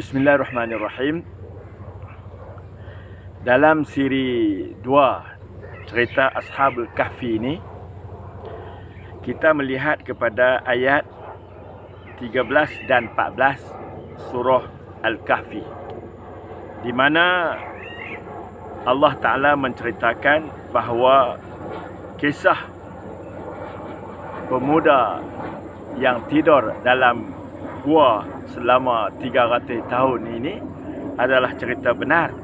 Bismillahirrahmanirrahim. Dalam siri 2 cerita Ashabul Kahfi ini, kita melihat kepada ayat 13 dan 14 surah Al-Kahfi, di mana Allah Ta'ala menceritakan bahawa kisah pemuda yang tidur dalam gua selama 300 tahun ini adalah cerita benar,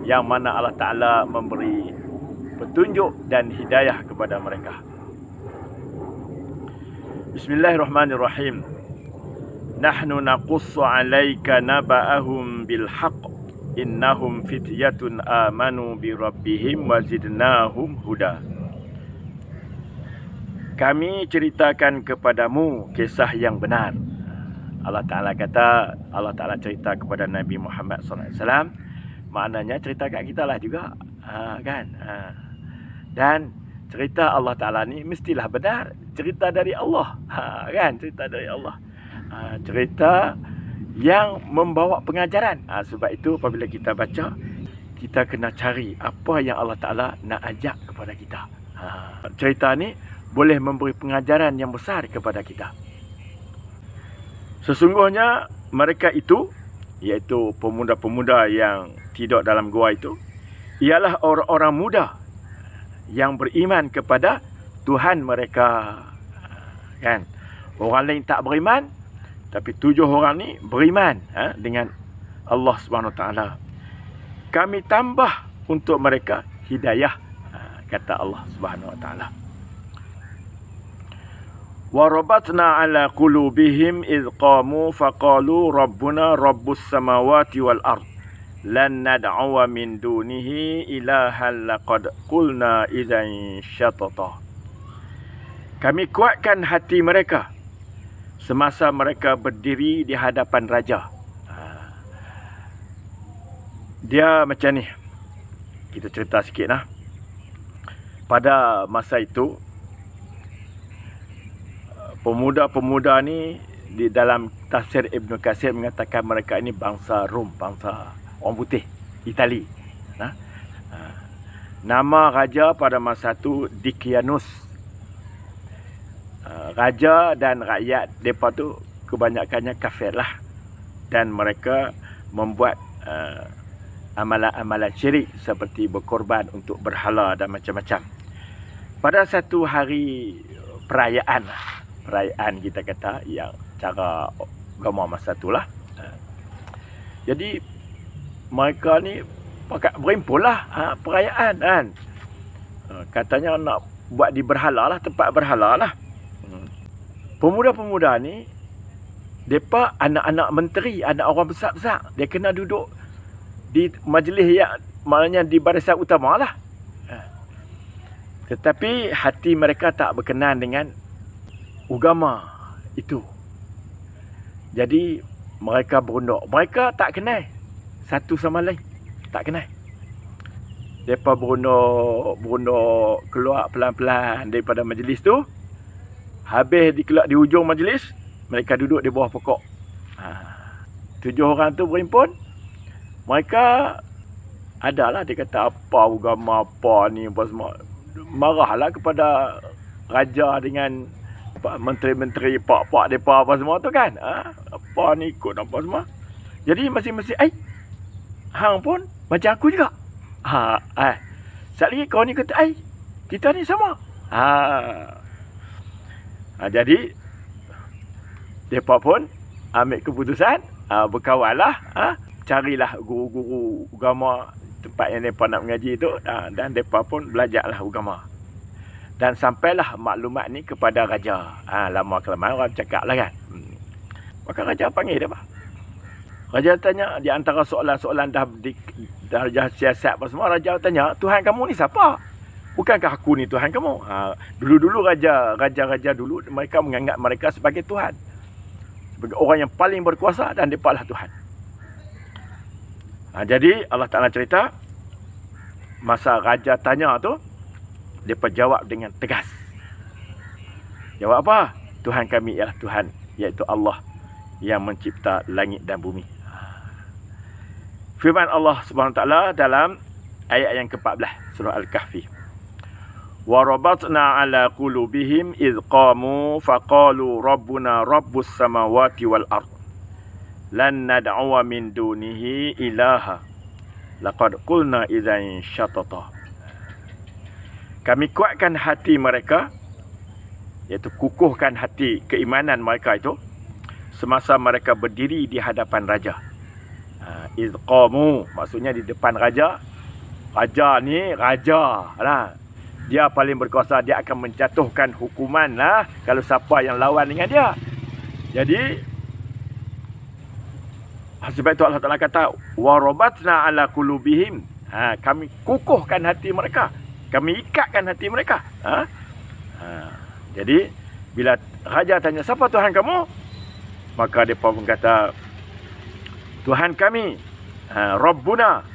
yang mana Allah Ta'ala memberi petunjuk dan hidayah kepada mereka. Bismillahirrahmanirrahim. Nahnu naqussu 'alaika naba'ahum bil haqq innahum fityatun amanu bi rabbihim wa zidnahum huda. Kami ceritakan kepadamu kisah yang benar. Allah Ta'ala kata, Allah Ta'ala cerita kepada Nabi Muhammad SAW, maknanya cerita kat kita lah juga, kan? Dan cerita Allah Ta'ala ni mestilah benar, cerita dari Allah, kan? Cerita dari Allah, cerita yang membawa pengajaran. Sebab itu apabila kita baca, kita kena cari apa yang Allah Ta'ala nak ajak kepada kita. Cerita ni boleh memberi pengajaran yang besar kepada kita. Sesungguhnya mereka itu, iaitu pemuda-pemuda yang tidur dalam gua itu, ialah orang-orang muda yang beriman kepada Tuhan mereka, kan? Orang lain tak beriman, tapi 7 orang ni beriman dengan Allah Subhanahu Taala. Kami tambah untuk mereka hidayah, kata Allah Subhanahu Taala. وَرَبَطْنَا عَلَى قُلُوبِهِمْ إِذْ قَامُوا فَقَالُوا رَبُّنَا رَبُّ السَّمَاوَاتِ وَالْأَرْضِ لَنْ نَدْعُوَ مِنْ دُونِهِ إِلَٰهًا لَقَدْ قُلْنَا إِذًا شَطَطًا. Kami kuatkan hati mereka semasa mereka berdiri di hadapan raja. Dia macam ni. Kita cerita sikit lah. Pada masa itu, pemuda-pemuda ni di dalam tafsir Ibn Katsir mengatakan mereka ini bangsa Rom, bangsa orang putih, Itali. Nama raja pada masa itu Decianus. Raja dan rakyat mereka tu kebanyakannya kafir lah, dan mereka membuat amalan-amalan syirik seperti berkorban untuk berhala dan macam-macam. Pada satu hari perayaan kita kata, yang cara agama masa itulah. Jadi mereka ni pakat berimpun lah, perayaan kan. Katanya nak buat di berhala lah, tempat berhala lah. Pemuda-pemuda ni, mereka anak-anak menteri, anak orang besar-besar. Dia kena duduk di majlis yang maknanya di barisan utama lah. Tetapi hati mereka tak berkenan dengan agama itu. Jadi mereka berunduk. Mereka tak kenal satu sama lain, tak kenal. Mereka berunduk keluar pelan-pelan daripada majlis tu. Habis di hujung majlis, mereka duduk di bawah pokok. 7 orang tu berimpun. Mereka adalah, dia kata apa agama apa ni, apa semua. Marahlah kepada raja dengan menteri-menteri, pak-pak mereka apa semua tu kan. Apa ni ikut apa semua. Jadi masing-masing, hang pun macam aku juga. Sekali lagi kau ni kata, kita ni sama. Jadi mereka pun ambil keputusan, berkawan lah, carilah guru-guru agama tempat yang mereka nak mengaji tu, dan mereka pun belajarlah agama. Dan sampailah maklumat ni kepada raja. Lama-kelamaan orang cakap lah kan. Maka raja panggil dia, Pak. Raja tanya, di antara soalan-soalan dah siasat apa semua, raja tanya, Tuhan kamu ni siapa? Bukankah aku ni Tuhan kamu? Dulu-dulu raja-raja dulu, mereka menganggap mereka sebagai Tuhan, sebagai orang yang paling berkuasa, dan mereka lah Tuhan. Jadi Allah Ta'ala cerita, masa raja tanya tu, mereka jawab dengan tegas. Jawab apa? Tuhan kami ialah Tuhan, iaitu Allah yang mencipta langit dan bumi. firman Allah Subhanahu Wa Taala dalam ayat yang ke-14 surah Al-Kahfi. Wa rabatna ala qulubihim idh qamu faqalu rabbuna rabbus samawati wal ard lan nad'uwa min dunihi ilaha laqad qulna idzan syatata. Kami kuatkan hati mereka, iaitu kukuhkan hati keimanan mereka itu semasa mereka berdiri di hadapan raja. Idh qamu maksudnya di depan raja. Raja ni raja lah. Dia paling berkuasa, dia akan menjatuhkan hukuman lah kalau siapa yang lawan dengan dia. Jadi sebab itu Allah Ta'ala kata warabatna ala qulubihim, kami kukuhkan hati mereka, kami ikatkan hati mereka. Jadi bila raja tanya siapa Tuhan kamu, maka mereka pun kata Tuhan kami Rabbuna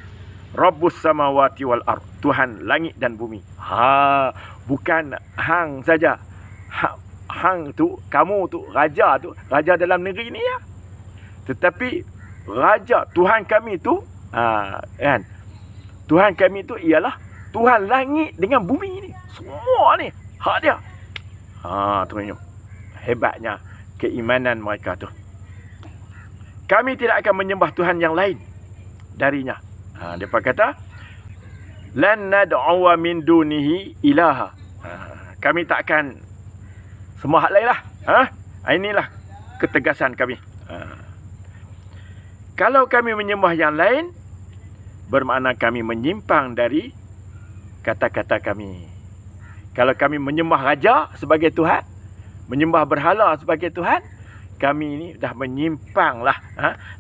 Rabbus samawati wal ard, Tuhan langit dan bumi. Bukan hang saja. Hang tu, kamu tu, raja dalam negeri ni ya. Tetapi raja, Tuhan kami tu, kan? Tuhan kami tu ialah Tuhan langit dengan bumi ni. Semua ni hak dia. Tengok hebatnya keimanan mereka tu. Kami tidak akan menyembah Tuhan yang lain darinya. Mereka kata lan nad'uwa min dunihi ilaha. Kami tak akan sembah hak lain lah. Inilah ketegasan kami. Kalau kami menyembah yang lain, bermakna kami menyimpang dari kata-kata kami. Kalau kami menyembah raja sebagai Tuhan, menyembah berhala sebagai Tuhan, kami ini dah menyimpang lah.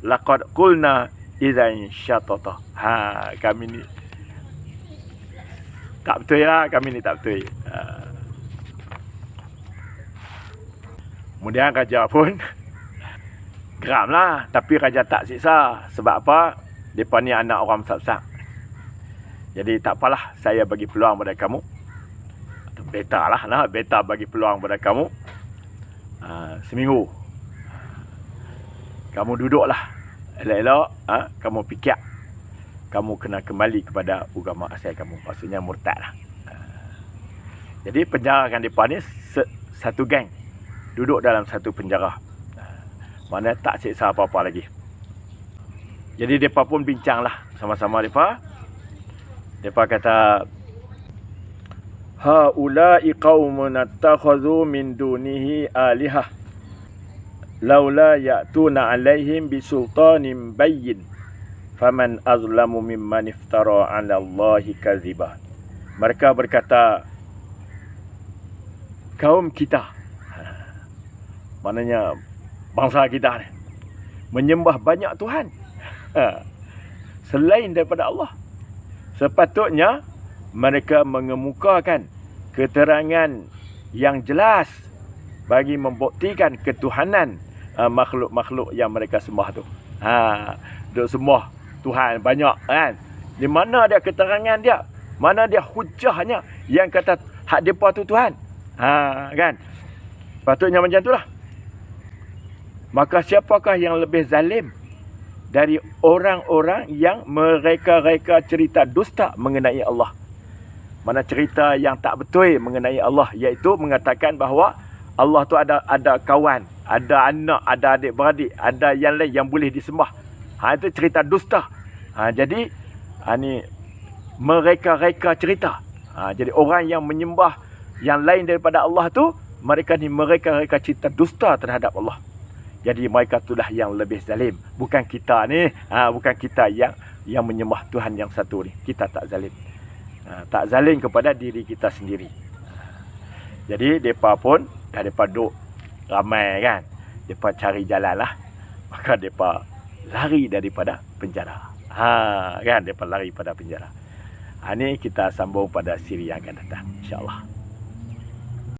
Laqad qulna idzan syatata. Kami ni tak betul lah, kami ni tak betul. Kemudian raja pun geram lah. Tapi raja tak siksa. Sebab apa? Mereka ni anak orang besar-besar. Jadi tak apalah, saya bagi peluang pada kamu. Atau beta lah. Beta bagi peluang pada kamu. Seminggu. Kamu duduklah. Elok-elok. Kamu fikir. Kamu kena kembali kepada agama asal kamu. Maksudnya murtad lah. Jadi penjarakan mereka ni satu geng. Duduk dalam satu penjara. Mana tak siksa apa-apa lagi. Jadi mereka pun bincang lah sama-sama mereka. Mereka kata, haula'i qaumun attakhadhu min dunihi alihah laula ya'tuna 'alaihim bisultanin bayyin faman azlamu mimman iftara 'ala Allahi kadziba. Mereka berkata, kaum kita, maknanya bangsa kita ni, menyembah banyak Tuhan selain daripada Allah. Sepatutnya mereka mengemukakan keterangan yang jelas bagi membuktikan ketuhanan makhluk-makhluk yang mereka sembah tu. Duk sembah Tuhan banyak kan. Di mana dia keterangan dia? Mana dia hujahnya yang kata hak depa tu Tuhan? Kan? Patutnya macam itulah. Maka siapakah yang lebih zalim dari orang-orang yang mereka-reka cerita dusta mengenai Allah? Mana cerita yang tak betul mengenai Allah, iaitu mengatakan bahawa Allah tu ada kawan, ada anak, ada adik-beradik, ada yang lain yang boleh disembah. Itu cerita dusta. Jadi ni mereka-reka cerita. Jadi orang yang menyembah yang lain daripada Allah tu, mereka ni mereka-reka cerita dusta terhadap Allah. Jadi mereka itulah yang lebih zalim. Bukan kita ni. Bukan kita yang menyembah Tuhan yang satu ni. Kita tak zalim. Tak zalim kepada diri kita sendiri. Jadi mereka pun dah mereka duduk ramai kan. Mereka cari jalan lah. Maka mereka lari daripada penjara. Kan, mereka lari pada penjara. Ini kita sambung pada siri yang akan datang. InsyaAllah.